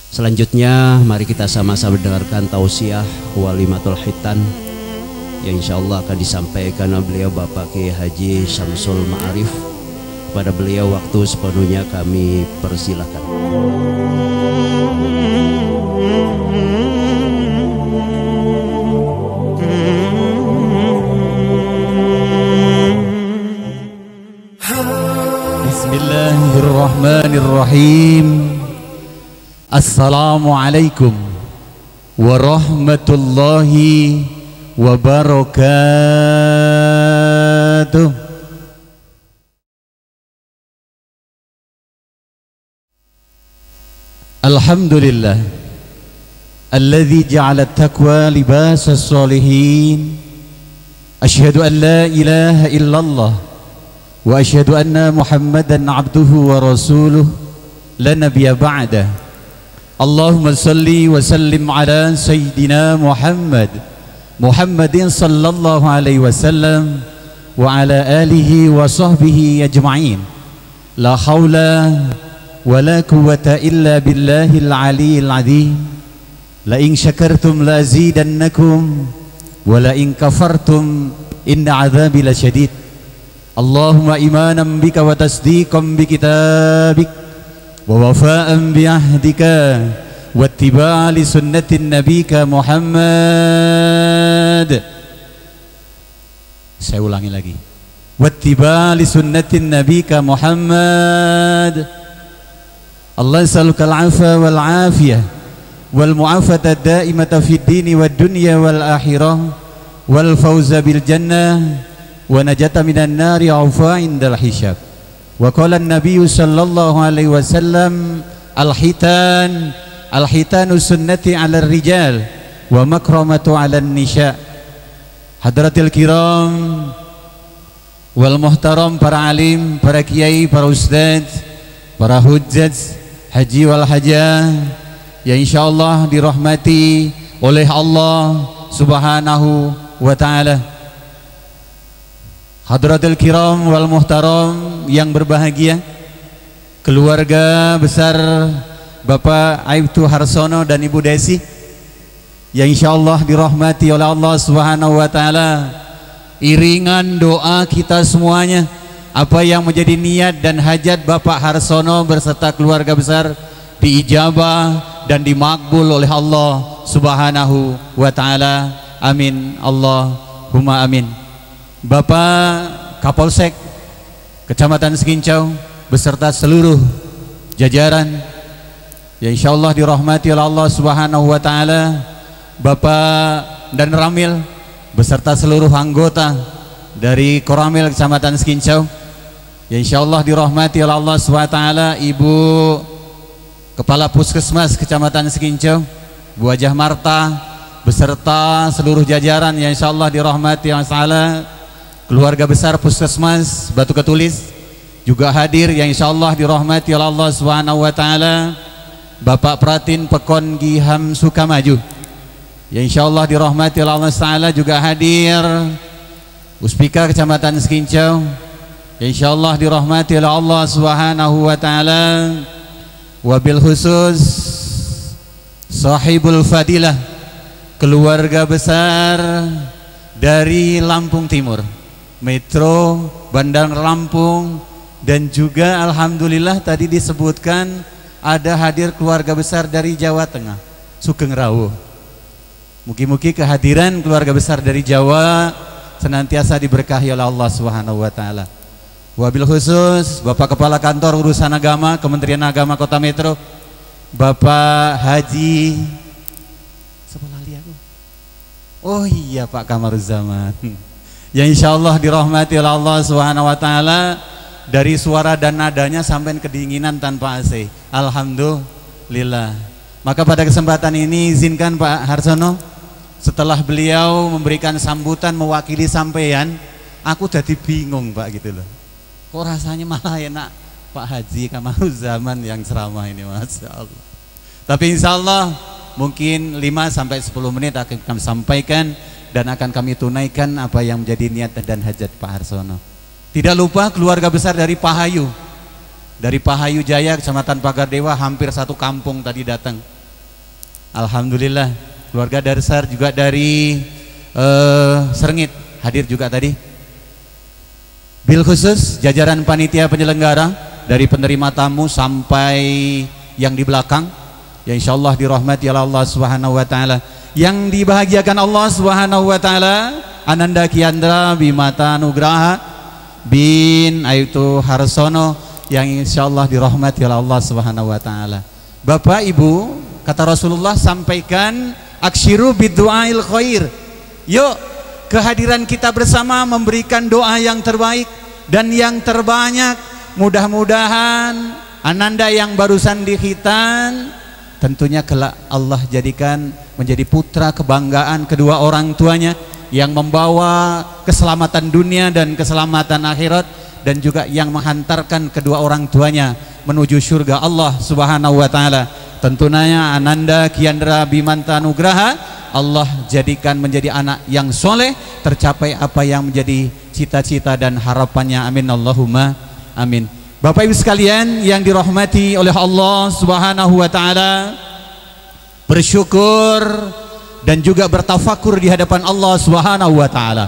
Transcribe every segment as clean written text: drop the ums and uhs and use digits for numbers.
Selanjutnya mari kita sama-sama dengarkan tausiah walimatul khitan yang insyaallah akan disampaikan oleh beliau Bapak Kiai Haji Syamsul Ma'arif. Pada beliau waktu sepenuhnya kami persilahkan. Bismillahirrahmanirrahim. Assalamualaikum warahmatullahi wabarakatuh. Alhamdulillah alladzi ja'ala at-taqwa libasas sholihin. Asyhadu an la ilaha illallah wa asyhadu anna Muhammadan abduhu wa rasuluh la nabiyya ba'dah. Allahumma salli wa sallim ala sayyidina Muhammadin sallallahu alaihi wasallam wa ala alihi wa sahbihi ajma'in. La hawla wa la quwwata illa billahil aliyyil azim. La in syakartum la azidannakum wa la in kafartum inna adzabi lasyadid. Allahumma imanan bika wa tasdiqan bi kitabik wa wafa'an bi ahdika wa ittiba'an li sunnatin nabika Muhammad. Saya ulangi lagi. Wa ittiba'an li sunnatin nabika Muhammad. Allah yasaluka al-'afwa wal 'afiyah wal mu'afata ad-da'imata fid dini wad dunya wal akhirah wal fawza bil jannah wa najata minan nari 'aufa indal hisab. Wa qala an-nabiy sallallahu alaihi wasallam al-hitanu sunnati 'ala ar-rijal wa makramatu 'ala an-nisa. Hadratil kiram wal muhtaram, para alim, para kiai, para ustaz, para hujjaj haji wal hajah yang insyaallah dirahmati oleh Allah Subhanahu wa taala. Hadratul kiram wal muhtaram yang berbahagia, keluarga besar Bapak Aibtu Harsono dan Ibu Desi yang insyaallah dirahmati oleh Allah Subhanahu wa taala. Iringan doa kita semuanya, apa yang menjadi niat dan hajat Bapak Harsono berserta keluarga besar diijabah dan dimakbul oleh Allah Subhanahu wa taala. Amin Allahumma amin. Bapak Kapolsek Kecamatan Sekincau beserta seluruh jajaran ya insyaallah dirahmati oleh Allah Subhanahu wa taala. Bapak dan Ramil beserta seluruh anggota dari Koramil Kecamatan Sekincau ya insyaallah dirahmati oleh Allah Subhanahu wa taala. Ibu Kepala Puskesmas Kecamatan Sekincau Bu Hajah Marta beserta seluruh jajaran yang insyaallah dirahmati oleh Allah taala. Keluarga besar Puskesmas Batu Ketulis juga hadir yang insyaallah dirahmati oleh Allah Subhanahu wa taala. Bapak Pratin Pekon Giham Sukamaju yang insyaallah dirahmati oleh Allah taala juga hadir. Uspika Kecamatan Sekincau yang insyaallah dirahmati oleh Allah Subhanahu wa taala. Wabil khusus sahibul fadilah, keluarga besar dari Lampung Timur, Metro Bandar Lampung, dan juga alhamdulillah tadi disebutkan ada hadir keluarga besar dari Jawa Tengah, Sugeng Rawuh. Mugi-mugi kehadiran keluarga besar dari Jawa senantiasa diberkahi oleh Allah Subhanahu wa taala. Wabil khusus Bapak Kepala Kantor Urusan Agama Kementerian Agama Kota Metro, Bapak Haji oh iya Pak Kamaruzzaman yang insyaallah dirahmati oleh Allah Subhanahu wa taala. Dari suara dan nadanya sampai kedinginan tanpa AC, alhamdulillah. Maka pada kesempatan ini izinkan Pak Harsono, setelah beliau memberikan sambutan mewakili sampean, aku jadi bingung Pak gitu loh. Kok rasanya malah enak Pak Haji Kamaruzzaman yang ceramah ini, Masya Allah. Tapi insya Allah mungkin 5-10 menit akan kami sampaikan dan akan kami tunaikan apa yang menjadi niat dan hajat Pak Harsono. Tidak lupa keluarga besar dari Pahayu, dari Pahayu Jaya, Kecamatan Pagardewa, hampir satu kampung tadi datang. Alhamdulillah, keluarga Darsar juga dari Serengit hadir juga tadi. Bil khusus jajaran panitia penyelenggara dari penerima tamu sampai yang di belakang, ya insyaallah dirahmati oleh Allah Subhanahu wa taala. Yang dibahagiakan Allah Subhanahu wa taala, Ananda Kiandra Bimata Nugraha bin Aibtu Harsono yang insyaallah dirahmati oleh Allah Subhanahu wa taala. Bapak Ibu, kata Rasulullah, sampaikan aksyiru bidu'ail khair. Yuk, kehadiran kita bersama memberikan doa yang terbaik dan yang terbanyak. Mudah-mudahan Ananda yang barusan dikhitan tentunya kelak Allah jadikan menjadi putra kebanggaan kedua orang tuanya yang membawa keselamatan dunia dan keselamatan akhirat, dan juga yang menghantarkan kedua orang tuanya menuju surga Allah Subhanahu wa taala. Tentunya Ananda Kiandra Bimanta Nugraha Allah jadikan menjadi anak yang soleh, tercapai apa yang menjadi cita-cita dan harapannya. Amin Allahumma amin. Bapak Ibu sekalian yang dirahmati oleh Allah Subhanahu wa taala, bersyukur dan juga bertafakur di hadapan Allah Subhanahu wa taala.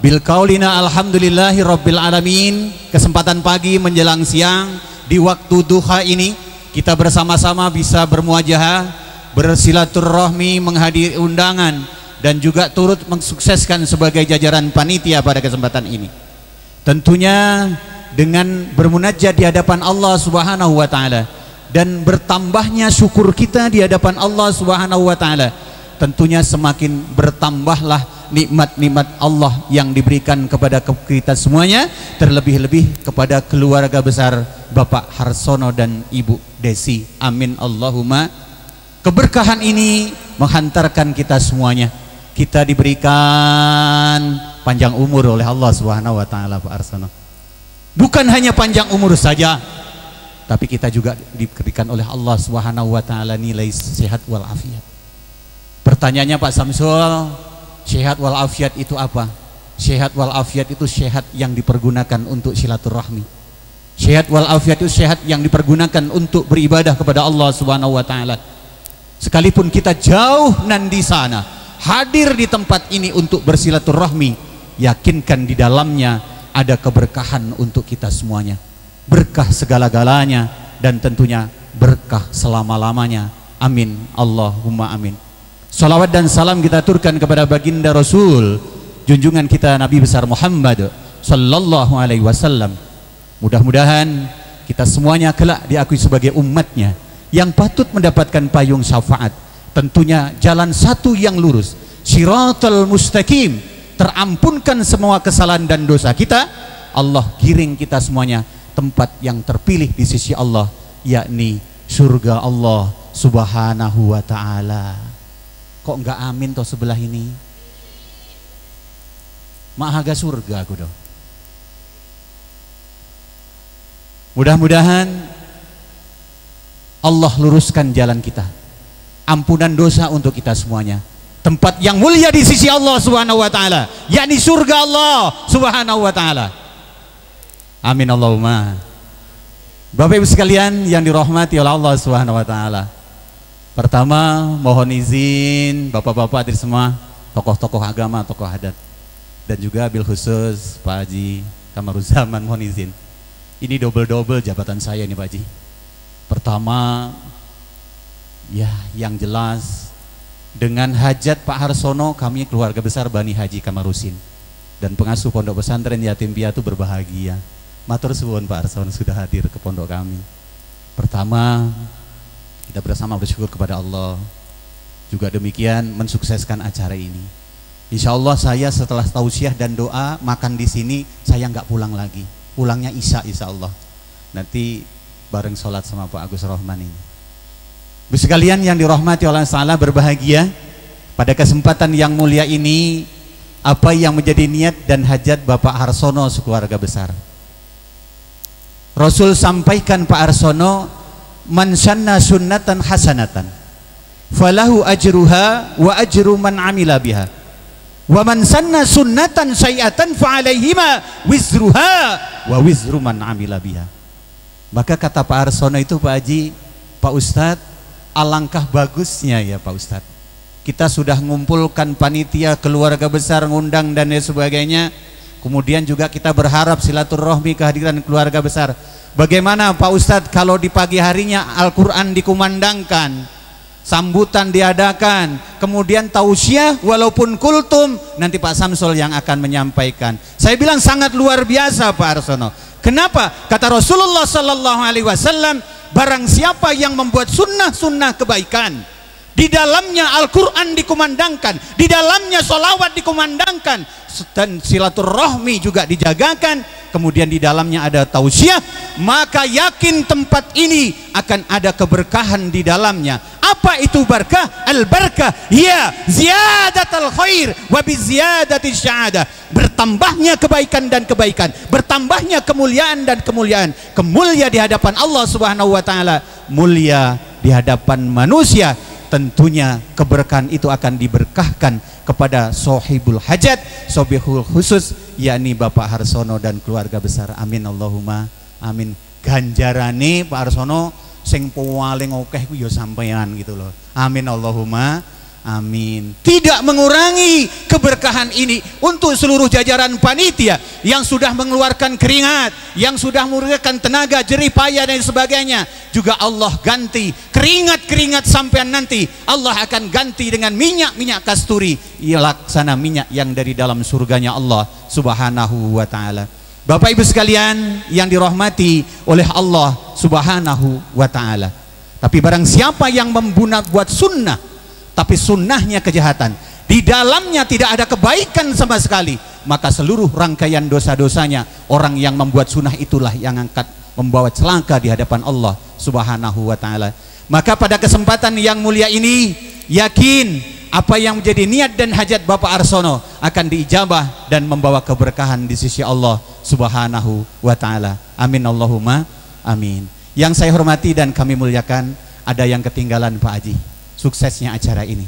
Bil qaulina alhamdulillahi rabbil alamin. Kesempatan pagi menjelang siang di waktu duha ini kita bersama-sama bisa bermuajahah, bersilaturahmi, menghadiri undangan dan juga turut mensukseskan sebagai jajaran panitia pada kesempatan ini. Tentunya dengan bermunajat di hadapan Allah Subhanahu wa taala dan bertambahnya syukur kita di hadapan Allah Subhanahu wa taala, tentunya semakin bertambahlah nikmat-nikmat Allah yang diberikan kepada kita semuanya, terlebih-lebih kepada keluarga besar Bapak Harsono dan Ibu Desi. Amin Allahumma. Keberkahan ini menghantarkan kita semuanya. Kita diberikan panjang umur oleh Allah Subhanahu wa taala, Pak Harsono. Bukan hanya panjang umur saja, tapi kita juga diberikan oleh Allah Subhanahu wa taala nilai sehat walafiat. Pertanyaannya Pak Samsul, sehat walafiat itu apa? Sehat walafiat itu sehat yang dipergunakan untuk silaturahmi. Sehat walafiat itu sehat yang dipergunakan untuk beribadah kepada Allah Subhanahu wa taala. Sekalipun kita jauh nan di sana, hadir di tempat ini untuk bersilaturahmi, yakinkan di dalamnya ada keberkahan untuk kita semuanya, berkah segala-galanya, dan tentunya berkah selama-lamanya. Amin Allahumma amin. Salawat dan salam kita aturkan kepada baginda Rasul junjungan kita Nabi besar Muhammad sallallahu alaihi wasallam. Mudah-mudahan kita semuanya kelak diakui sebagai umatnya yang patut mendapatkan payung syafaat. Tentunya jalan satu yang lurus, Shiratal Mustaqim, terampunkan semua kesalahan dan dosa kita. Allah giring kita semuanya tempat yang terpilih di sisi Allah, yakni surga Allah Subhanahu wa ta'ala. Kok enggak amin toh sebelah ini? Mahaga surga aku doh. Mudah-mudahan Allah luruskan jalan kita, ampunan dosa untuk kita semuanya, tempat yang mulia di sisi Allah Subhanahu wa taala, yakni surga Allah Subhanahu wa taala. Amin Allahumma. Bapak Ibu sekalian yang dirahmati oleh Allah Subhanahu wa taala. Pertama, mohon izin Bapak-bapak dari semua, tokoh-tokoh agama, tokoh adat, dan juga bil khusus Pak Haji Kamaruzaman, mohon izin. Ini double-double jabatan saya ini Pak Haji. Pertama, ya yang jelas dengan hajat Pak Harsono, kami keluarga besar Bani Haji Kamarusin dan pengasuh pondok pesantren Yatim Piatu berbahagia. Matur suwun Pak Harsono sudah hadir ke pondok kami. Pertama, kita bersama bersyukur kepada Allah. Juga demikian mensukseskan acara ini. Insya Allah saya setelah tausiah dan doa makan di sini, saya nggak pulang lagi. Pulangnya Isya insya Allah. Nanti bareng sholat sama Pak Agus Rohman ini. Ibu sekalian yang dirahmati oleh Allah, berbahagia pada kesempatan yang mulia ini. Apa yang menjadi niat dan hajat Bapak Harsono sekeluarga besar? Rasul sampaikan Pak Harsono, man sanna sunnatan hasanatan falahu ajruha wa ajru man amila biha wa man sanna sunnatan sayiatan fa alaihima wizruha wa wizru man amila biha. Maka kata Pak Harsono itu, Pak Haji, Pak Ustadz, alangkah bagusnya ya Pak Ustadz, kita sudah ngumpulkan panitia, keluarga besar, ngundang dan sebagainya. Kemudian juga kita berharap silaturahmi kehadiran keluarga besar. Bagaimana Pak Ustadz kalau di pagi harinya Al-Quran dikumandangkan, sambutan diadakan, kemudian tausiah walaupun kultum, nanti Pak Samsul yang akan menyampaikan. Saya bilang sangat luar biasa Pak Arsono. Kenapa? Kata Rasulullah sallallahu alaihi wasallam, barang siapa yang membuat sunnah-sunnah kebaikan, di dalamnya Al-Quran dikumandangkan, di dalamnya sholawat dikumandangkan, dan silaturahmi juga dijagakan, kemudian di dalamnya ada tausiah, maka yakin tempat ini akan ada keberkahan di dalamnya. Apa itu barakah? Al-barakah ya ziyadatul khair wa bi ziyadati syahada. Bertambahnya kebaikan dan kebaikan, bertambahnya kemuliaan dan kemuliaan. Kemulia di hadapan Allah Subhanahu wa taala, mulia di hadapan manusia. Tentunya keberkahan itu akan diberkahkan kepada sohibul hajat, sobihul khusus, yakni Bapak Harsono dan keluarga besar. Amin Allahumma amin. Ganjarane Pak Harsono sing paling akeh ku ya sampean gitu loh. Amin Allahumma amin. Tidak mengurangi keberkahan ini untuk seluruh jajaran panitia yang sudah mengeluarkan keringat, yang sudah mengeluarkan tenaga, jerih payah dan sebagainya. Juga Allah ganti keringat-keringat sampean, nanti Allah akan ganti dengan minyak-minyak kasturi, ia laksana minyak yang dari dalam surganya Allah Subhanahu wa taala. Bapak Ibu sekalian yang dirahmati oleh Allah Subhanahu wa taala. Tapi barang siapa yang buat sunnah, tapi sunnahnya kejahatan, di dalamnya tidak ada kebaikan sama sekali, maka seluruh rangkaian dosa-dosanya orang yang membuat sunnah itulah yang akan membawa celaka di hadapan Allah Subhanahu wa taala. Maka pada kesempatan yang mulia ini, yakin apa yang menjadi niat dan hajat Bapak Arsono akan diijabah dan membawa keberkahan di sisi Allah Subhanahu wa taala. Amin Allahumma amin. Yang saya hormati dan kami muliakan, ada yang ketinggalan Pak Haji suksesnya acara ini.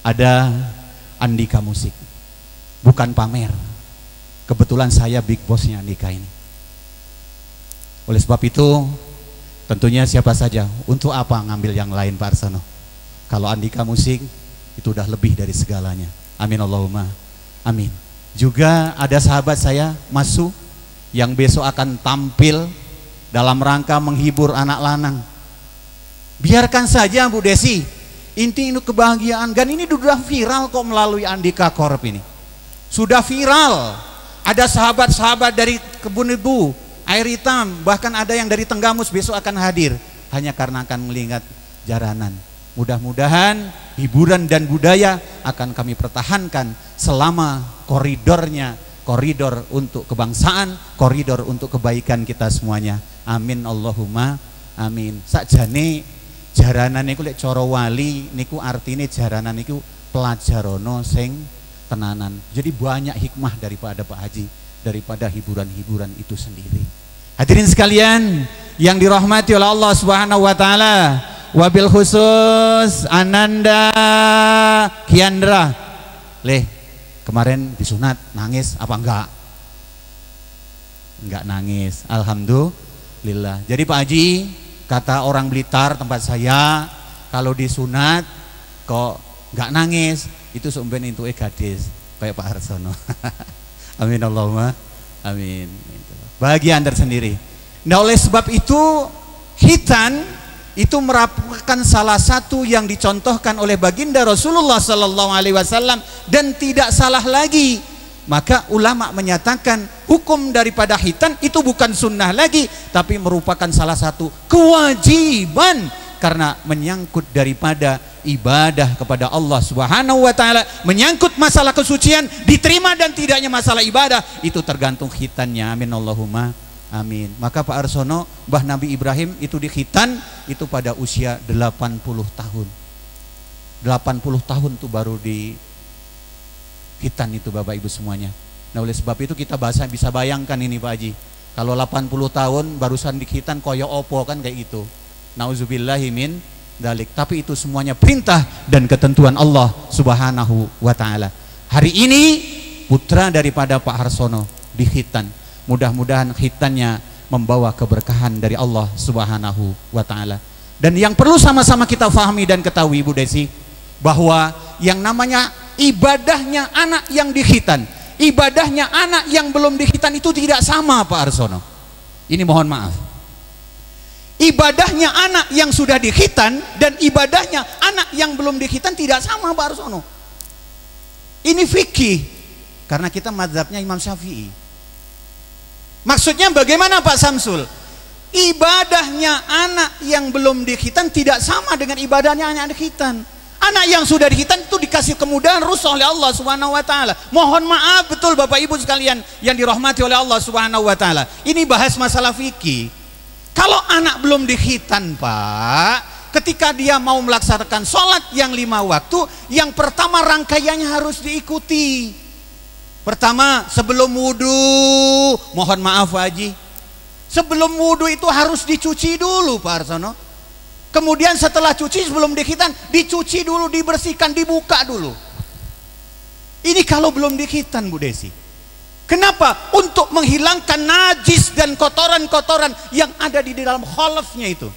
Ada Andika Musik, bukan pamer. Kebetulan saya big bossnya Andika ini. Oleh sebab itu, tentunya siapa saja, untuk apa ngambil yang lain Pak Arsono? Kalau Andika Musik itu udah lebih dari segalanya. Amin Allahumma amin. Juga ada sahabat saya Masu yang besok akan tampil dalam rangka menghibur anak lanang. Biarkan saja Bu Desi, inti itu kebahagiaan. Dan ini sudah viral kok melalui Andika Corp ini. Sudah viral. Ada sahabat-sahabat dari Kebun Ibu, Air Hitam, bahkan ada yang dari Tenggamus besok akan hadir, hanya karena akan melihat jaranan. Mudah-mudahan hiburan dan budaya akan kami pertahankan selama koridornya, koridor untuk kebangsaan, koridor untuk kebaikan kita semuanya. Amin Allahumma amin. Sakjane jaranan niku lek cara wali niku artine jaranan niku pelajarono sing tenanan. Jadi banyak hikmah daripada Pak Haji, daripada hiburan-hiburan itu sendiri. Hadirin sekalian yang dirahmati oleh Allah Subhanahu wa taala, wabil khusus Ananda Kiandra. Leh, kemarin disunat nangis apa enggak? Enggak nangis. Alhamdulillah. Jadi Pak Haji, kata orang Blitar tempat saya, kalau disunat kok nggak nangis, itu sumben itu gadis kayak Pak Harsono. Amin Allahumma amin. Bahagia tersendiri. Nah oleh sebab itu khitan itu merupakan salah satu yang dicontohkan oleh baginda Rasulullah Sallallahu Alaihi Wasallam dan tidak salah lagi. Maka ulama menyatakan hukum daripada khitan itu bukan sunnah lagi, tapi merupakan salah satu kewajiban karena menyangkut daripada ibadah kepada Allah Subhanahu wa taala, menyangkut masalah kesucian, diterima dan tidaknya masalah ibadah, itu tergantung khitannya. Amin Allahumma amin. Maka Pak Arsono, Mbah Nabi Ibrahim itu dikhitan itu pada usia 80 tahun. 80 tahun tuh baru di khitan itu Bapak Ibu semuanya. Nah oleh sebab itu kita bisa bayangkan ini Pak Haji, kalau 80 tahun barusan dikhitan koyo opo kan kayak gitu. Nauzubillahi min dalik. Tapi itu semuanya perintah dan ketentuan Allah Subhanahu wa taala. Hari ini putra daripada Pak Harsono dikhitan. Mudah-mudahan khitannya membawa keberkahan dari Allah Subhanahu wa taala. Dan yang perlu sama-sama kita fahami dan ketahui Bu Desi, bahwa yang namanya ibadahnya anak yang dikhitan, ibadahnya anak yang belum dikhitan itu tidak sama Pak Arsono. Ini mohon maaf. Ibadahnya anak yang sudah dikhitan dan ibadahnya anak yang belum dikhitan tidak sama Pak Arsono. Ini fikih, karena kita mazhabnya Imam Syafi'i. Maksudnya bagaimana Pak Samsul? Ibadahnya anak yang belum dikhitan tidak sama dengan ibadahnya anak dikhitan. Anak yang sudah dikhitan itu dikasih kemudahan rusuh oleh Allah Subhanahu wa taala. Mohon maaf betul Bapak Ibu sekalian yang dirahmati oleh Allah Subhanahu wa taala. Ini bahas masalah fikih. Kalau anak belum dikhitan Pak, ketika dia mau melaksanakan sholat yang 5 waktu, yang pertama rangkaiannya harus diikuti. Pertama, sebelum wudhu, mohon maaf Pak Haji, sebelum wudhu itu harus dicuci dulu Pak Arsono. Kemudian setelah cuci, sebelum dikhitan, dicuci dulu, dibersihkan, dibuka dulu. Ini kalau belum dikhitan Bu Desi. Kenapa? Untuk menghilangkan najis dan kotoran-kotoran yang ada di dalam kholofnya itu.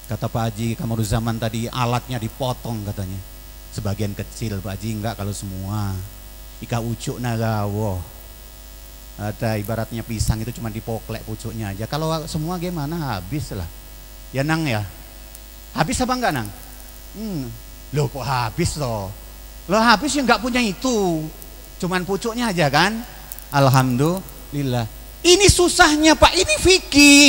Kata Pak Haji Kamaruzaman tadi, alatnya dipotong katanya. Sebagian kecil Pak Haji, enggak kalau semua. Ika ucuk nagawo. Ada ibaratnya pisang itu cuma dipoklek pucuknya aja. Kalau semua gimana? Habis lah. Ya Nang ya. Habis apa enggak Nang? Loh kok habis loh? Loh habis ya enggak punya itu. Cuman pucuknya aja kan? Alhamdulillah. Ini susahnya Pak, ini fikih.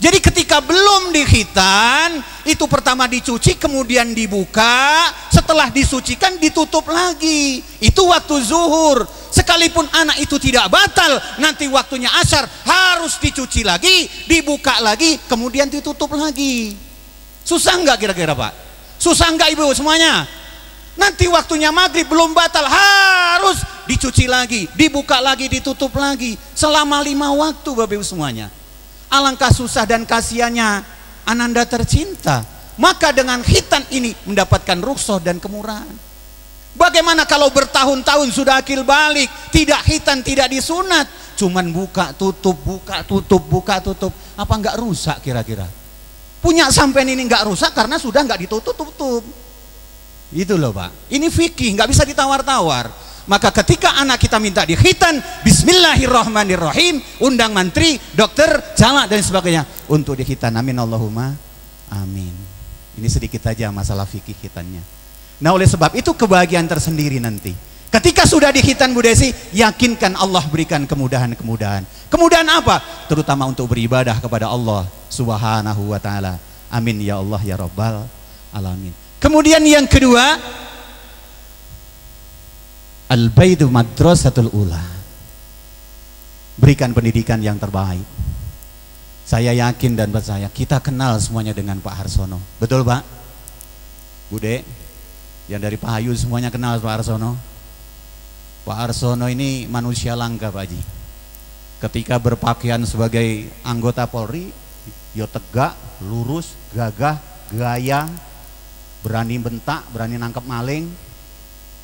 Jadi ketika belum dikhitan, itu pertama dicuci, kemudian dibuka, setelah disucikan ditutup lagi. Itu waktu zuhur. Sekalipun anak itu tidak batal, nanti waktunya asar harus dicuci lagi, dibuka lagi, kemudian ditutup lagi. Susah nggak kira-kira Pak? Susah nggak Ibu semuanya? Nanti waktunya maghrib belum batal, harus dicuci lagi, dibuka lagi, ditutup lagi selama 5 waktu Bapak Ibu semuanya. Alangkah susah dan kasihannya Ananda tercinta. Maka dengan khitan ini mendapatkan rukhsah dan kemurahan. Bagaimana kalau bertahun-tahun sudah akil balik, tidak khitan, tidak disunat, cuman buka tutup, buka tutup, buka tutup, apa enggak rusak kira-kira? Punya sampean ini enggak rusak karena sudah enggak ditutup-tutup. Itu loh Pak, ini fikih, nggak bisa ditawar-tawar. Maka ketika anak kita minta dikhitan, bismillahirrahmanirrahim, undang mantri, dokter, camat dan sebagainya untuk dikhitan. Amin Allahumma amin. Ini sedikit saja masalah fikih khitannya. Nah oleh sebab itu kebahagiaan tersendiri nanti. Ketika sudah dikhitan Bu Desi, yakinkan Allah berikan kemudahan-kemudahan. Kemudahan apa? Terutama untuk beribadah kepada Allah Subhanahu wa taala. Amin ya Allah ya Rabbal alamin. Kemudian yang kedua, al-baitu madrasatul ula. Berikan pendidikan yang terbaik. Saya yakin dan percaya kita kenal semuanya dengan Pak Harsono. Betul Pak? Bude, yang dari Pak Hayu semuanya kenal Pak Harsono. Pak Harsono ini manusia langka Pak Haji. Ketika berpakaian sebagai anggota Polri, yo tegak, lurus, gagah, gaya, berani bentak, berani nangkep maling.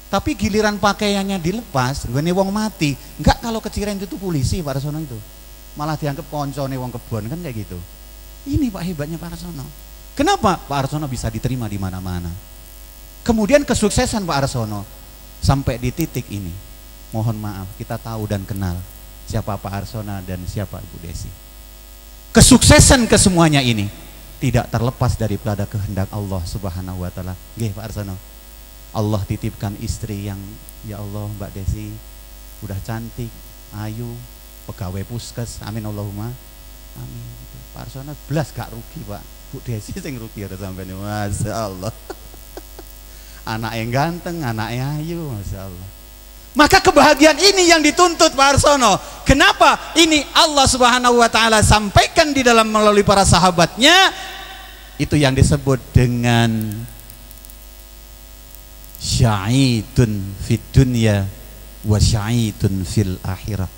Tapi giliran pakaiannya dilepas, gue wong mati. Enggak kalau keciren itu polisi Pak Harsono itu. Malah dianggap koncone wong kebon kan kayak gitu. Ini Pak hebatnya Pak Harsono. Kenapa Pak Harsono bisa diterima di mana-mana? Kemudian kesuksesan Pak Harsono sampai di titik ini. Mohon maaf, kita tahu dan kenal siapa Pak Harsono dan siapa Ibu Desi. Kesuksesan kesemuanya ini tidak terlepas daripada kehendak Allah Subhanahu wa taala. Nggih Pak Harsono. Allah titipkan istri yang ya Allah Mbak Desi udah cantik, ayu, pegawai puskes. Amin Allahumma amin. Pak Harsono belas gak rugi Pak. Bu Desi sing rugi ada sampeyan. Masyaallah. Anak yang ganteng, anak yang ayu, masyaallah. Maka kebahagiaan ini yang dituntut Pak Harsono. Kenapa? Ini Allah Subhanahu wa taala sampaikan di dalam melalui para sahabatnya. Itu yang disebut dengan sya'idun fid dunya wa sya'idun fil akhirah.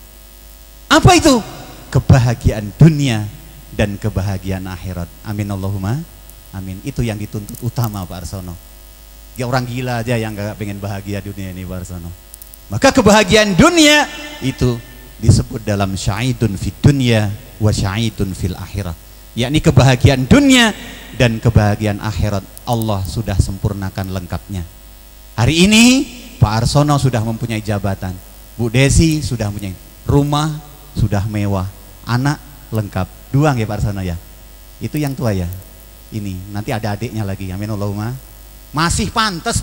Apa itu? Kebahagiaan dunia dan kebahagiaan akhirat. Amin Allahumma amin. Itu yang dituntut utama Pak Harsono. Ya orang gila aja yang gak pengen bahagia dunia ini Pak Harsono. Maka kebahagiaan dunia itu disebut dalam sya'idun fid dunya wa sya'idun fil akhirah. yakni kebahagiaan dunia dan kebahagiaan akhirat. Allah sudah sempurnakan lengkapnya. Hari ini Pak Arsono sudah mempunyai jabatan, Bu Desi sudah mempunyai rumah, sudah mewah, anak lengkap. Dua ya Pak Arsono ya? Itu yang tua ya? Ini nanti ada adiknya lagi. Amin Allahumma. Masih pantas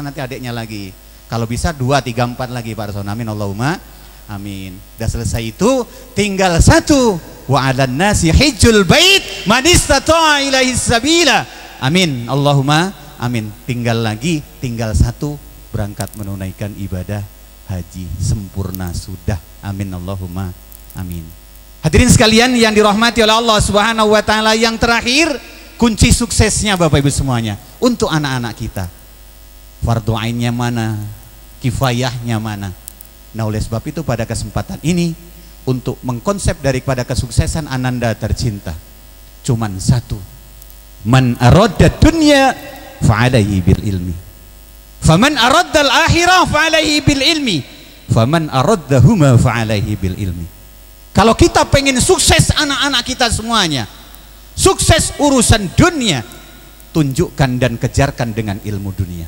nanti adiknya lagi. Kalau bisa 2, 3, 4 lagi Pak Arsono. Amin Allahumma. Amin. Udah selesai itu, tinggal satu. Wa 'alan nasi hijjul bait man istata'a ilaihi sabila. Amin Allahumma. Amin. Tinggal satu, berangkat menunaikan ibadah haji. Sempurna sudah. Amin Allahumma. Amin. Hadirin sekalian yang dirahmati oleh Allah Subhanahu wa taala, yang terakhir, kunci suksesnya Bapak Ibu semuanya untuk anak-anak kita. Fardu ainnya mana? Kifayahnya mana? Nah, oleh sebab itu pada kesempatan ini untuk mengkonsep daripada kesuksesan ananda tercinta cuman satu. Man aradda dunya fa'alaihi bil ilmi. Faman aradda al-akhirah fa'alaihi bil ilmi. Faman araddahuma fa'alaihi bil ilmi. Kalau kita pengen sukses anak-anak kita semuanya, sukses urusan dunia, tunjukkan dan kejarkan dengan ilmu dunia.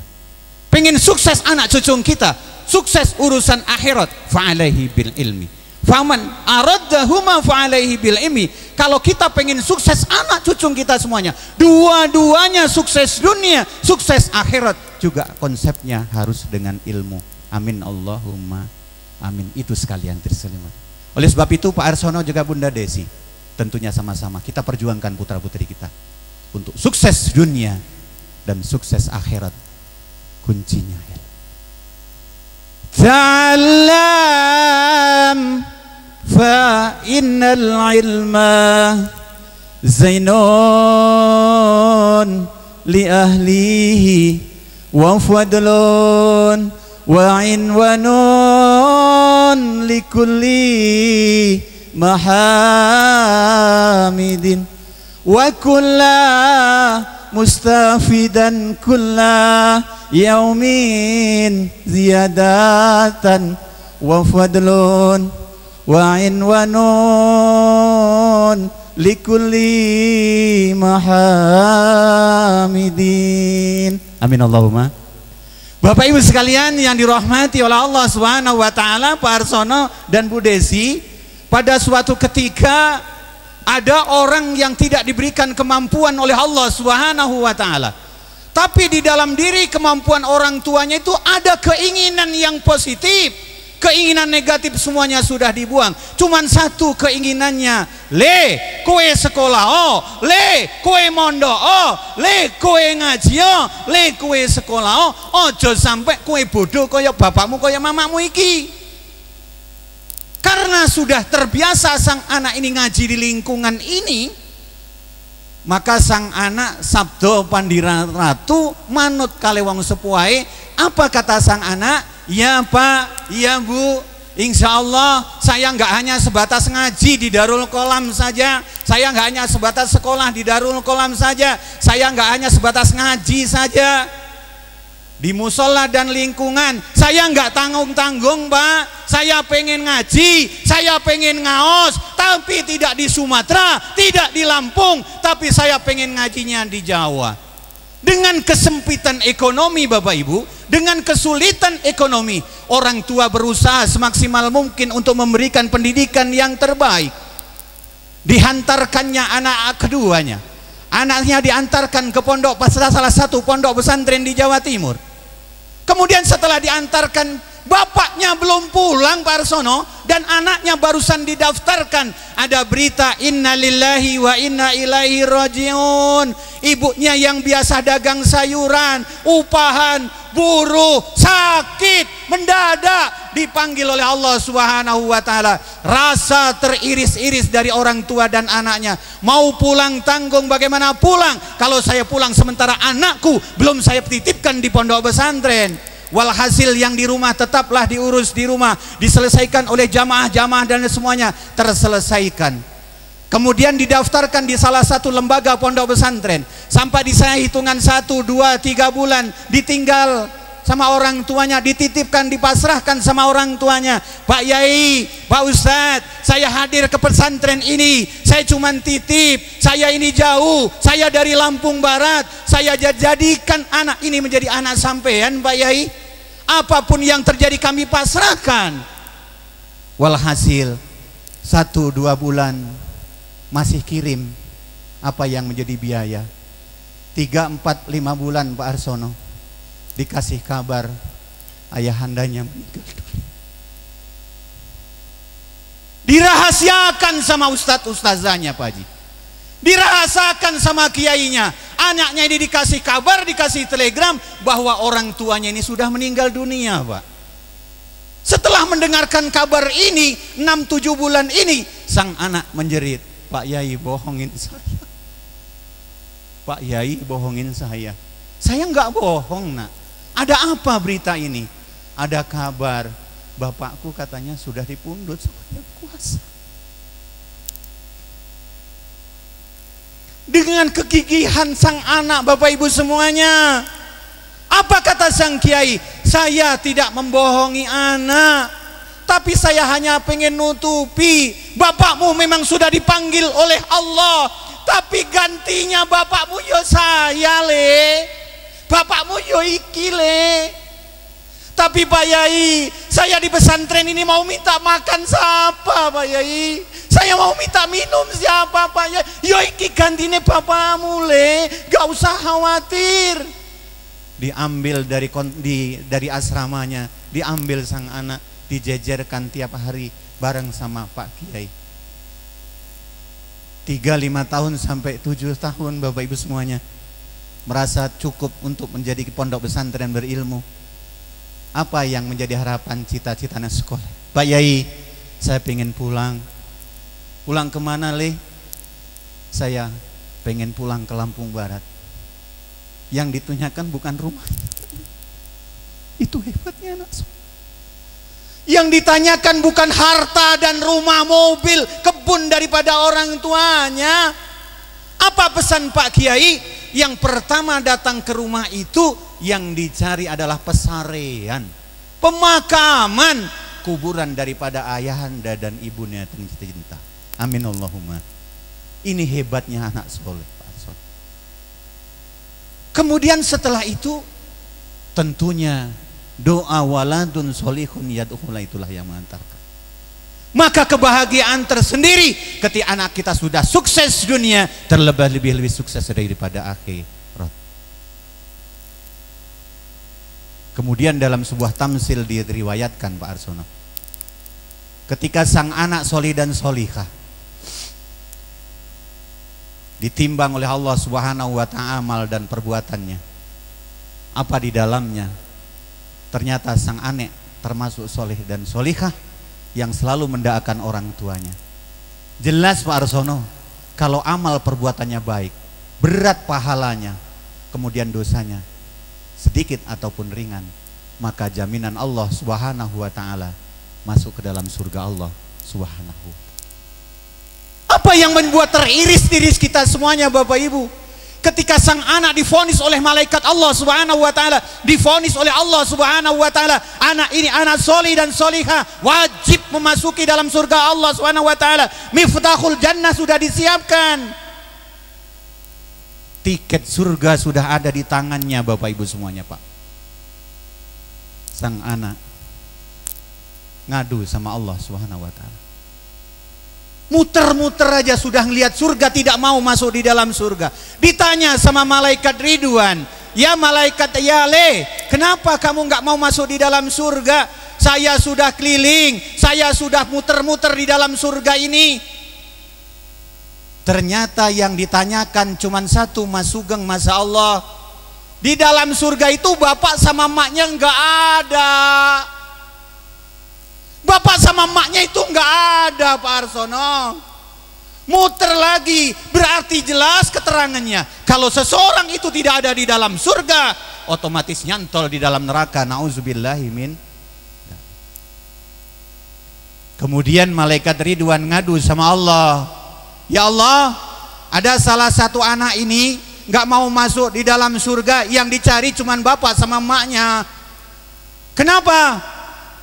Pengen sukses anak cucu kita, sukses urusan akhirat, fa'alaihi bil ilmi. Faman araddahuma fa'alaihi bil ilmi. Kalau kita pengen sukses anak cucu kita semuanya, dua-duanya sukses dunia, sukses akhirat, juga konsepnya harus dengan ilmu. Amin Allahumma amin. Itu sekalian terselimat. Oleh sebab itu Pak Arsono juga Bunda Desi, tentunya sama-sama kita perjuangkan putra-putri kita untuk sukses dunia dan sukses akhirat. Kuncinya ya. Ta'allam fa innal ilma zainun li ahlihi wa fadlun wa inwanun li kulli mahamidin wa kulla mustafidan kulla yaumin ziyadatan wa fadlun wa inwanun likulli mahamidin. Amin Allahumma. Bapak Ibu sekalian yang dirahmati oleh Allah Subhanahu wa taala, Pak Arsono dan Bu Desi, pada suatu ketika ada orang yang tidak diberikan kemampuan oleh Allah Subhanahu wa taala, tapi di dalam diri kemampuan orang tuanya itu ada keinginan yang positif. Keinginan negatif semuanya sudah dibuang. Cuman satu keinginannya, le kowe sekolah oh, le kowe mondok oh, le kowe ngaji oh, le kowe sekolah oh, ojo sampai kowe bodoh kaya bapakmu kaya mamamu iki. Karena sudah terbiasa sang anak ini ngaji di lingkungan ini, maka sang anak sabdo pandira ratu manut kali wong sepuhai. Apa kata sang anak? Ya Pak, ya Bu, insya Allah saya nggak hanya sebatas ngaji di Darul Qolam saja, saya nggak hanya sebatas sekolah di Darul Qolam saja, saya nggak hanya sebatas ngaji saja di musola dan lingkungan, saya nggak tanggung-tanggung Pak, saya pengen ngaji, saya pengen ngaos, tapi tidak di Sumatera, tidak di Lampung, tapi saya pengen ngajinya di Jawa. Dengan kesempitan ekonomi Bapak Ibu, dengan kesulitan ekonomi, orang tua berusaha semaksimal mungkin untuk memberikan pendidikan yang terbaik. Dihantarkannya anak keduanya, anaknya diantarkan ke pondok, salah satu pondok pesantren di Jawa Timur. Kemudian setelah diantarkan, bapaknya belum pulang Pak Arsono, dan anaknya barusan didaftarkan, ada berita innalillahi wa inna ilaihi rajiun. Ibunya yang biasa dagang sayuran, upahan, buruh, sakit, mendadak dipanggil oleh Allah Subhanahu wa taala. Rasa teriris-iris dari orang tua dan anaknya. Mau pulang tanggung, bagaimana pulang? Kalau saya pulang sementara anakku belum saya titipkan di pondok pesantren. Walhasil yang di rumah tetaplah diurus di rumah, diselesaikan oleh jamaah-jamaah dan semuanya terselesaikan. Kemudian didaftarkan di salah satu lembaga pondok pesantren. Sampai di saya hitungan 1, 2, 3 bulan, ditinggal sama orang tuanya, dititipkan, dipasrahkan sama orang tuanya. Pak Yai, Pak Ustadz, saya hadir ke pesantren ini, saya cuma titip, saya ini jauh, saya dari Lampung Barat, saya jadikan anak ini menjadi anak sampean Pak Yai. Apapun yang terjadi kami pasrahkan. Walhasil 1-2 bulan masih kirim apa yang menjadi biaya. 3, 4, 5 bulan Pak Arsono dikasih kabar ayahandanya meninggal dunia. Dirahasiakan sama ustadz-ustazanya Pak Haji, dirahasiakan sama kiainya. Anaknya ini dikasih kabar, dikasih telegram bahwa orang tuanya ini sudah meninggal dunia Pak. Setelah mendengarkan kabar ini 6-7 bulan ini, sang anak menjerit, Pak Yai bohongin saya, Pak Yai bohongin saya. Saya nggak bohong nak. Ada apa berita ini? Ada kabar bapakku katanya sudah dipundut sama Yang Kuasa. Dengan kegigihan sang anak, Bapak Ibu semuanya, apa kata sang kiai? Saya tidak membohongi anak, tapi saya hanya pengen nutupi. Bapakmu memang sudah dipanggil oleh Allah, tapi gantinya bapakmu yo saya le, bapakmu yo iki le. Tapi Pak Yai, saya di pesantren ini mau minta makan siapa Pak Yai? Saya mau minta minum siapa Pak Yai? Yo iki gantine bapakmu le, gak usah khawatir. Diambil dari asramanya, diambil sang anak, dijejerkan tiap hari bareng sama Pak Kiai. 3-5 tahun sampai 7 tahun Bapak Ibu semuanya merasa cukup untuk menjadi pondok pesantren berilmu. Apa yang menjadi harapan cita-citanya sekolah? Pak Yai, saya pengen pulang. Pulang kemana le? Saya pengen pulang ke Lampung Barat. Yang ditunyakan bukan rumah. Itu hebatnya anak. Yang ditanyakan bukan harta dan rumah, mobil, kebun daripada orang tuanya. Apa pesan Pak Kiai? Yang pertama datang ke rumah itu yang dicari adalah pesarean, pemakaman, kuburan daripada ayahanda dan ibunya tercinta. Amin Allahumma. Ini hebatnya anak soleh Pak Arson. Kemudian setelah itu tentunya doa waladun solihun yad'uhula itulah yang mengantarkan. Maka kebahagiaan tersendiri ketika anak kita sudah sukses dunia, terlebih lebih sukses daripada akhirat. Kemudian dalam sebuah tamsil diriwayatkan Pak Arsono, ketika sang anak solih dan solihah ditimbang oleh Allah Subhanahu wa ta'ala amal dan perbuatannya, apa di dalamnya? Ternyata sang anak termasuk solih dan solihah yang selalu mendoakan orang tuanya. Jelas Pak Arsono, kalau amal perbuatannya baik, berat pahalanya, kemudian dosanya sedikit ataupun ringan, maka jaminan Allah Subhanahu wa ta'ala masuk ke dalam surga Allah Subhanahu. Apa yang membuat teriris-iris kita semuanya Bapak Ibu? Ketika sang anak divonis oleh malaikat Allah Subhanahu wa ta'ala, divonis oleh Allah Subhanahu wa ta'ala, anak ini anak solih dan solihah, wajib memasuki dalam surga Allah Subhanahu wa ta'ala. Miftahul jannah sudah disiapkan, tiket surga sudah ada di tangannya Bapak Ibu semuanya Pak. Sang anak ngadu sama Allah Subhanahu wa ta'ala, muter-muter aja sudah ngelihat surga, tidak mau masuk di dalam surga. Ditanya sama malaikat Ridwan, ya malaikat Yale, kenapa kamu nggak mau masuk di dalam surga? Saya sudah keliling, saya sudah muter-muter di dalam surga ini. Ternyata yang ditanyakan cuma satu, Mas Sugeng, Masya Allah, di dalam surga itu bapak sama maknya nggak ada. Bapak sama maknya itu nggak ada Pak Arsono. Muter lagi, berarti jelas keterangannya kalau seseorang itu tidak ada di dalam surga, otomatis nyantol di dalam neraka. Nauzubillahimin. Kemudian malaikat Ridwan ngadu sama Allah, ya Allah, ada salah satu anak ini nggak mau masuk di dalam surga, yang dicari cuman bapak sama maknya. Kenapa?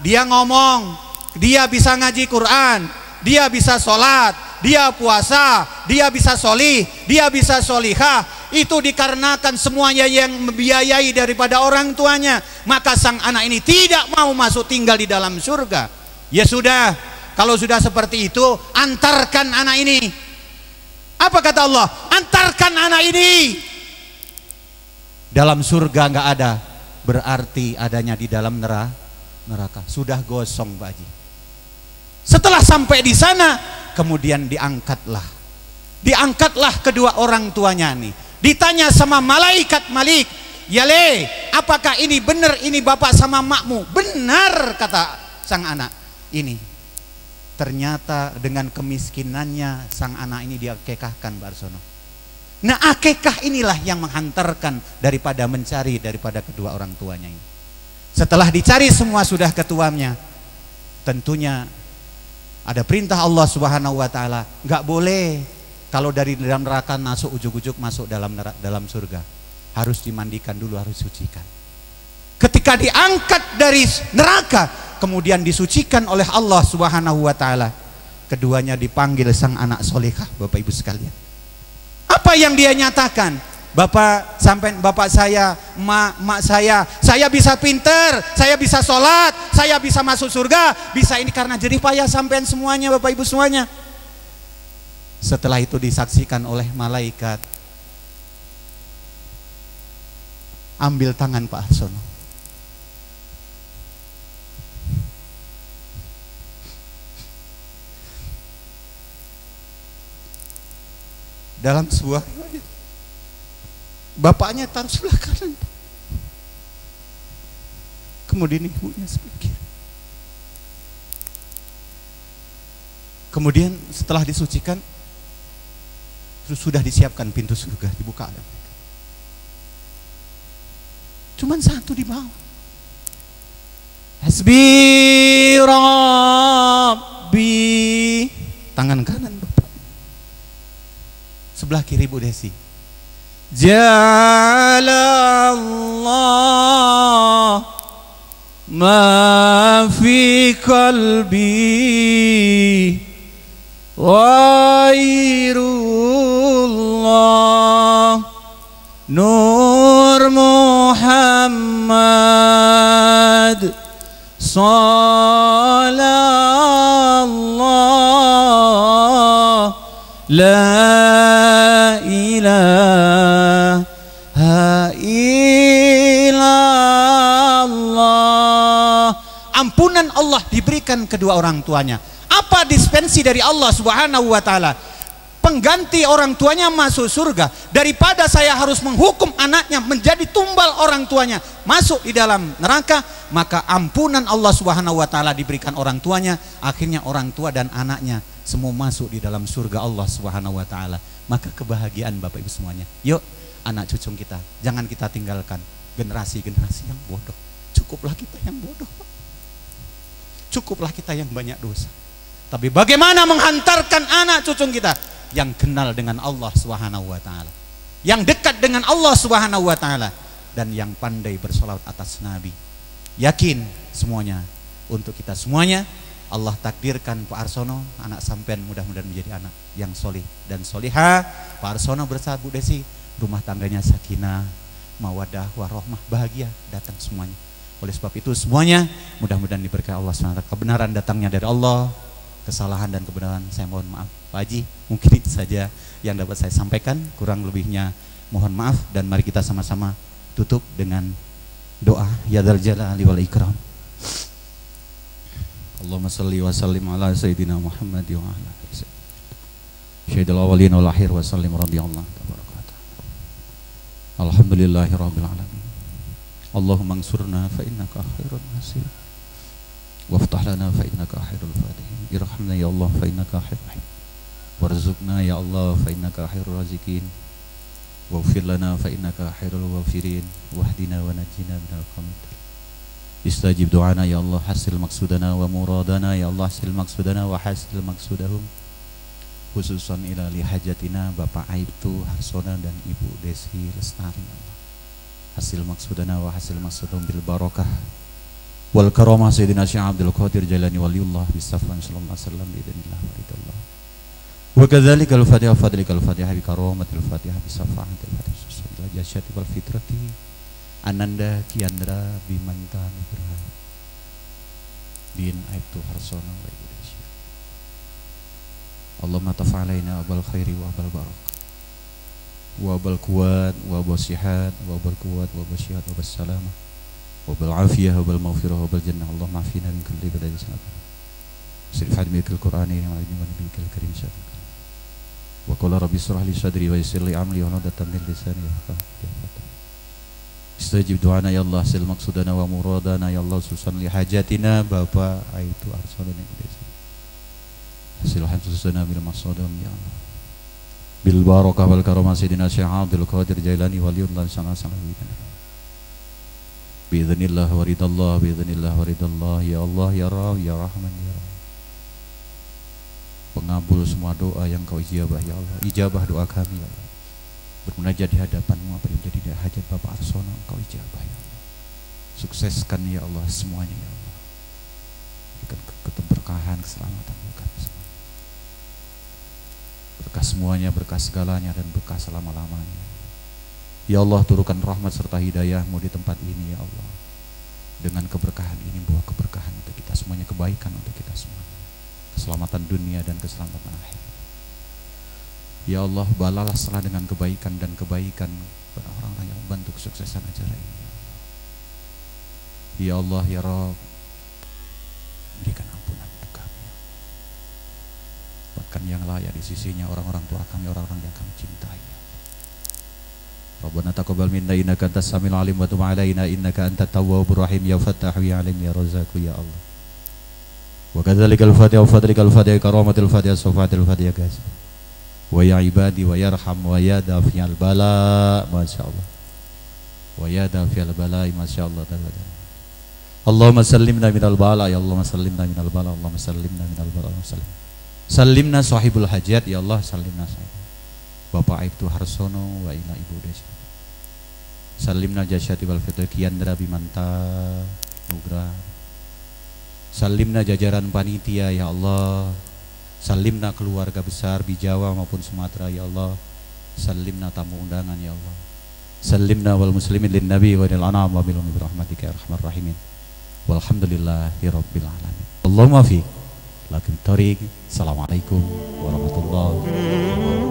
Dia ngomong, dia bisa ngaji Quran, dia bisa sholat, dia puasa, dia bisa solih, dia bisa solihah. Itu dikarenakan semuanya yang membiayai daripada orang tuanya. Maka sang anak ini tidak mau masuk tinggal di dalam surga. Ya sudah, kalau sudah seperti itu, antarkan anak ini. Apa kata Allah? Antarkan anak ini. Dalam surga nggak ada, berarti adanya di dalam neraka. Sudah gosong, Pak Haji. Setelah sampai di sana, kemudian diangkatlah kedua orang tuanya nih. Ditanya sama malaikat Malik, ya le, apakah ini benar ini bapak sama makmu? Benar, kata sang anak. Ini ternyata dengan kemiskinannya sang anak ini diakekahkan, Pak Arsono. Nah, akekah inilah yang menghantarkan daripada mencari daripada kedua orang tuanya ini. Setelah dicari semua sudah ketuanya, tentunya ada perintah Allah Subhanahu wa taala, nggak boleh kalau dari dalam neraka masuk ujuk-ujuk masuk dalam surga. Harus dimandikan dulu, harus disucikan. Ketika diangkat dari neraka, kemudian disucikan oleh Allah Subhanahu wa taala, keduanya dipanggil sang anak solehah, Bapak Ibu sekalian. Apa yang dia nyatakan? Bapak sampai bapak saya, mak saya bisa pinter, saya bisa sholat, saya bisa masuk surga, bisa ini karena jerih payah sampean semuanya, Bapak Ibu semuanya. Setelah itu disaksikan oleh malaikat. Ambil tangan Pak Arsono. Dalam sebuah riwayat, bapaknya taruh sebelah kanan, kemudian ibunya sebelah kiri. Kemudian setelah disucikan, terus sudah disiapkan pintu surga, dibuka. Cuman satu di bawah. Hasbi Rabbi. Tangan kanan Bapak, sebelah kiri Bu Desi. Ja'alallah ma fi qalbi Wairullah Nur Muhammad Salallah La ilaha illallah. Ampunan Allah diberikan kedua orang tuanya. Apa dispensi dari Allah Subhanahu wa taala? Pengganti orang tuanya masuk surga, daripada saya harus menghukum anaknya menjadi tumbal orang tuanya masuk di dalam neraka, maka ampunan Allah Subhanahu wa taala diberikan orang tuanya, akhirnya orang tua dan anaknya semua masuk di dalam surga Allah Subhanahu wa taala. Maka kebahagiaan Bapak Ibu semuanya. Yuk anak cucu kita, jangan kita tinggalkan generasi-generasi yang bodoh. Cukuplah kita yang bodoh, cukuplah kita yang banyak dosa. Tapi bagaimana menghantarkan anak cucu kita yang kenal dengan Allah Subhanahu wa taala, yang dekat dengan Allah Subhanahu wa taala, dan yang pandai bersolawat atas Nabi. Yakin semuanya untuk kita semuanya Allah takdirkan Pak Arsono, anak sampean mudah-mudahan menjadi anak yang solih dan solihah. Pak Arsono bersama Bu Desi, rumah tangganya sakinah, mawadah, warohmah, bahagia datang semuanya. Oleh sebab itu semuanya mudah-mudahan diberkahi Allah SWT. Kebenaran datangnya dari Allah, kesalahan dan kebenaran saya mohon maaf. Pak Haji, mungkin itu saja yang dapat saya sampaikan, kurang lebihnya mohon maaf, dan mari kita sama-sama tutup dengan doa ya dzal jalali wal ikram. Allahumma salli wa sallim ala sayyidina Muhammad wa ala alihi sayyidil awwalin wal akhir wa sallim radhiyallahu tabaraka. Alhamdulillahirabbil alamin. Allahumma ansurna fa innaka khairun nasir. Waftah lana fa innaka khairul fatihin. Irhamna ya Allah fa innaka khairul rahim. Warzuqna ya Allah fa innaka khairur raziqin. Waghfir lana fa innaka khairul ghafirin. Wahdina wa najjina minal qamit. Istajib doana ya Allah, hasil maksudana wa muradana ya Allah, hasil maksudana wa hasil maksudahum, khususan ila li hajatina Bapak Aibtu Harsona dan Ibu Desi Lestari ya Allah. Hasil maksudana wa hasil maksudahum bil barakah wal karamah sayyidina Syekh Abdul Qadir Jailani waliullah bisafwan sallallahu alaihi wasallam biidznillah wa ridallah. Wa kadzalika al-Fatihah fadlika al-Fatihah bi karamatil Fatihah bi safaatil Fatihah sunnah jasyati wal fitrati Ananda Kiandra Bimanta Nugraha bin Aibtu Harsono wa Ibu Desi. Allahumma tafa'alaina abal khairi wa abal barakah wa abal kuat wa abal sihat wa abal kuat wa abal sihat wa abal salamah wa abal afiyah wa abal maghfirah wa abal jannah. Allahumma afina min kulli badai sanatan sirif hadmikil qur'ani wa ibni wa nabiyikil karim syaitan wa qala rabbi israh li sadri wa yassir li amri wa nudatan min lisani yafqahu. Istajib doana ya Allah, sil maksudana wa muradana ya Allah, susan li hajatina Bapak Aibtu Harsono dan Ibu Desi. Silahkan susana bil masudam ya Allah. Bil barakah wal karamah sayyidina Syekh Abdul Qadir Jailani waliullah sallallahu alaihi wasallam. Biidznillah wa ridallah, biidznillah wa ridallah ya Allah ya Rabb ya Rahman ya Rahim. Pengabul semua doa yang Kau ijabah ya Allah. Ijabah doa kami ya Allah. Bermunajat di hadapan-Mu apa yang menjadi hajat Bapak Harsono Engkau ijabah ya Allah. Sukseskan ya Allah semuanya ya Allah. Berikan keberkahan, keselamatan berkah semuanya. Berkah semuanya, berkah segalanya dan berkah selama-lamanya. Ya Allah, turunkan rahmat serta hidayah-Mu di tempat ini ya Allah. Dengan keberkahan ini bawa keberkahan untuk kita semuanya, kebaikan untuk kita semuanya. Keselamatan dunia dan keselamatan akhirat. Ya Allah, balaslah dengan kebaikan dan kebaikan pada orang-orang yang membantu kesuksesan acara ini. Ya Allah, ya Rabb, berikan ampunan untuk kami. Bahkan yang layak di sisinya orang-orang tua kami, orang-orang yang kami cintai. Rabbana taqabbal minna innaka antas samiul alim wa tub alaina innaka antat tawwabur rahim ya Fattah ya Alim ya Razzaq ya Allah. Wa kadzalikal Fatihah wa fadlikal Fatihah karamatil Fatihah safatil Fatihah guys. Wa ya ibadi wa yarham wa ya dafiyal bala masyaallah. Wa ya dafiyal bala masyaallah ta'ala. Allahumma sallimna minal bala ya Allahumma sallimna minal bala Allahumma sallimna minal bala sallimna sahibul hajat ya Allah sallimna sahib Bapak Aibtu Harsono wa ila Ibu Desi. Sallimna jasyati wal fitri Kiandra Bimanta Nugraha. Salimna jajaran panitia ya Allah. Salimna keluarga besar di Jawa maupun Sumatera ya Allah. Salimna tamu undangan ya Allah. Salimna wal muslimin lin nabi wa lil anam wa bil rahmatika ya arhamar rahimin. Walhamdulillahi rabbil alamin. Allahumma fi lakum tariq. Assalamualaikum warahmatullahi wabarakatuh.